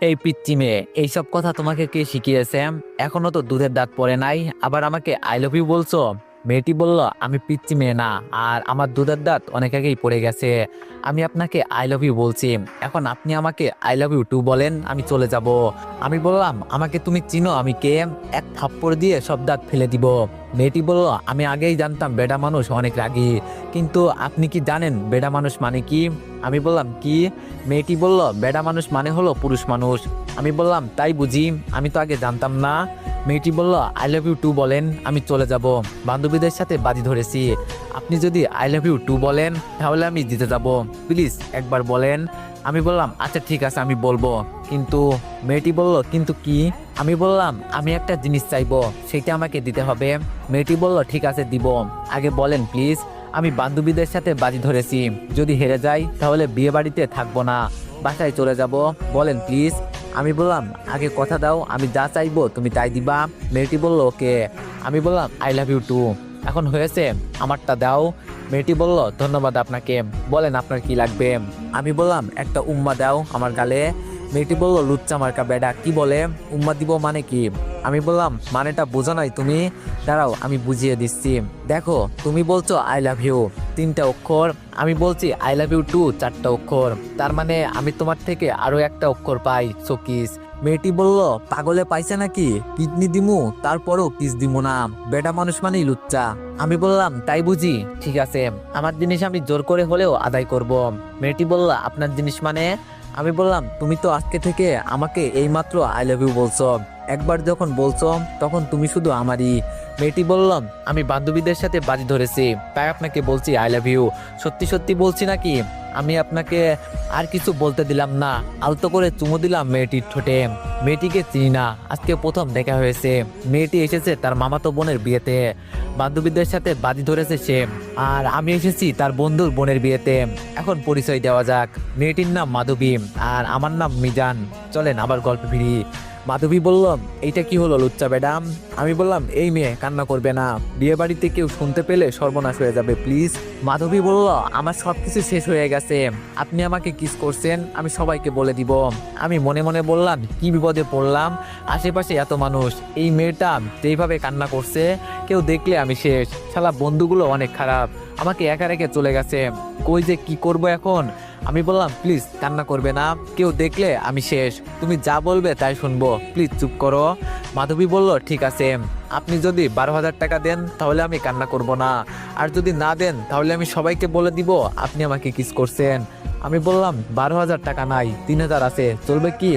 এই পিচ্চি মেয়ে, এইসব কথা তোমাকে কে শিখিয়েছে? এখনো তো দুধের দাঁত পড়ে নাই, আবার আমাকে আই লাভ ইউ বলছো? মেয়েটি বলল, আমি পিচ্চি মেয়ে না, আর আমার দুধের দাঁত অনেক আগেই পড়ে গেছে। আমি আপনাকে আই লাভ ইউ বলছি, এখন আপনি আমাকে আই লাভ ইউ টু বলেন, আমি চলে যাব। আমি বললাম, আমাকে তুমি চিনো আমি কে? এক থাপ্পড় দিয়ে সব দাঁত ফেলে দিব। মেয়েটি বলল, আমি আগেই জানতাম বেডা মানুষ অনেক রাগী, কিন্তু আপনি কি জানেন বেডা মানুষ মানে কি? আমি বললাম, কি? মেয়েটি বলল, বেডা মানুষ মানে হলো পুরুষ মানুষ। আমি বললাম, তাই বুঝি? আমি তো আগে জানতাম না। মেয়েটি বলল, আই লাভ ইউ টু বলেন, আমি চলে যাব। বান্ধবীদের সাথে বাজি ধরেছি, আপনি যদি আই লাভ ইউ টু বলেন তাহলে আমি জিতে যাব। প্লিজ একবার বলেন। আমি বললাম, আচ্ছা ঠিক আছে, আমি বলবো। কিন্তু মেয়েটি বলল, কিন্তু কি? আমি বললাম, আমি একটা জিনিস চাইবো, সেটা আমাকে দিতে হবে। মেয়েটি বলল, ঠিক আছে দিব, আগে বলেন প্লিজ। আমি বান্ধবীদের সাথে বাজি ধরেছি, যদি হেরে যাই তাহলে বিয়ে বাড়িতে থাকবো না, বাসায় চলে যাব। বলেন প্লিজ। আমি বললাম, আগে কথা দাও, আমি যা চাইবো তুমি তাই দিবা। মেয়েটি বলল, ওকে। আমি বললাম, আই লাভ ইউ টু। এখন হয়েছে, আমারটা দাও। মেয়েটি বলল, ধন্যবাদ আপনাকে, বলেন আপনার কি লাগবে। আমি বললাম, একটা উম্মা দাও আমার গালে। মেয়েটি বলল, লুচ্চা মার্কা বেডা, কি বলে উম্মা দিব মানে কি? আমি বললাম, মানেটা বোঝো নাই তুমি? দাঁড়াও আমি বুঝিয়ে দিচ্ছি। দেখো, তুমি বলছো আই লাভ ইউ 3টা অক্ষর, আমি বলছি আই লাভ ইউ টু 4টা অক্ষর, তার মানে আমি তোমার থেকে আরো একটা অক্ষর পাই, সকিস। মেয়েটি বলল, পাগলে পাইছে নাকি? কিডনি দিমু তারপরও কিস দিমু না, বেটা মানুষ মানেই লুচ্চা। আমি বললাম, তাই বুঝি? ঠিক আছে, আমার জিনিস আমি জোর করে হলেও আদায় করব। মেয়েটি বলল, আপনার জিনিস মানে? আমি বললাম, তুমি তো আজকে থেকে আমাকে এইমাত্র আই লাভ ইউ বলছো, একবার যখন বলছো তখন তুমি শুধু আমারই। মেয়েটি বললাম, আমি বান্ধবীদের সাথে বাজি ধরেছি, তাই আপনাকে বলছি আই লাভ ইউ। সত্যি সত্যি বলছি নাকি? আমি আপনাকে আর কিছু বলতে দিলাম না, আলতো করে চুমু দিলাম মেয়েটির ঠোঁটে। মেয়েটিকে চিনি না, আজকে প্রথম দেখা হয়েছে। মেয়েটি এসেছে তার মামাতো বোনের বিয়েতে, বান্ধবীদের সাথে বাজি ধরেছে সে, আর আমি এসেছি তার বন্ধুর বোনের বিয়েতে। এখন পরিচয় দেওয়া যাক। মেয়েটির নাম মাধবী, আর আমার নাম মিজান। চলেন আবার গল্পে ফিরি। মাধবী বলল, এইটা কি হলো লুচ্চা ম্যাডাম? আমি বললাম, এই মেয়ে কান্না করবে না, বিয়ে বাড়িতে কেউ শুনতে পেলে সর্বনাশ হয়ে যাবে, প্লিজ। মাধবী বলল, আমার সবকিছু শেষ হয়ে গেছে, আপনি আমাকে কিস করছেন আমি সবাইকে বলে দিব। আমি মনে মনে বললাম, কি বিপদে পড়লাম, আশেপাশে এত মানুষ, এই মেয়েটা যেইভাবে কান্না করছে, কেউ দেখলে আমি শেষ। শালা বন্ধুগুলো অনেক খারাপ, আমাকে একা রেখে চলে গেছে, কই যে কি করব এখন। আমি বললাম, প্লিজ কান্না করবে না, কেউ দেখলে আমি শেষ, তুমি যা বলবে তাই শুনবো, প্লিজ চুপ করো। মাধবী বলল, ঠিক আছে, আপনি যদি 12,000 টাকা দেন তাহলে আমি কান্না করব না, আর যদি না দেন তাহলে আমি সবাইকে বলে দিব আপনি আমাকে কিস করছেন। আমি বললাম, 12,000 টাকা নাই, 3,000 আছে, চলবে কি?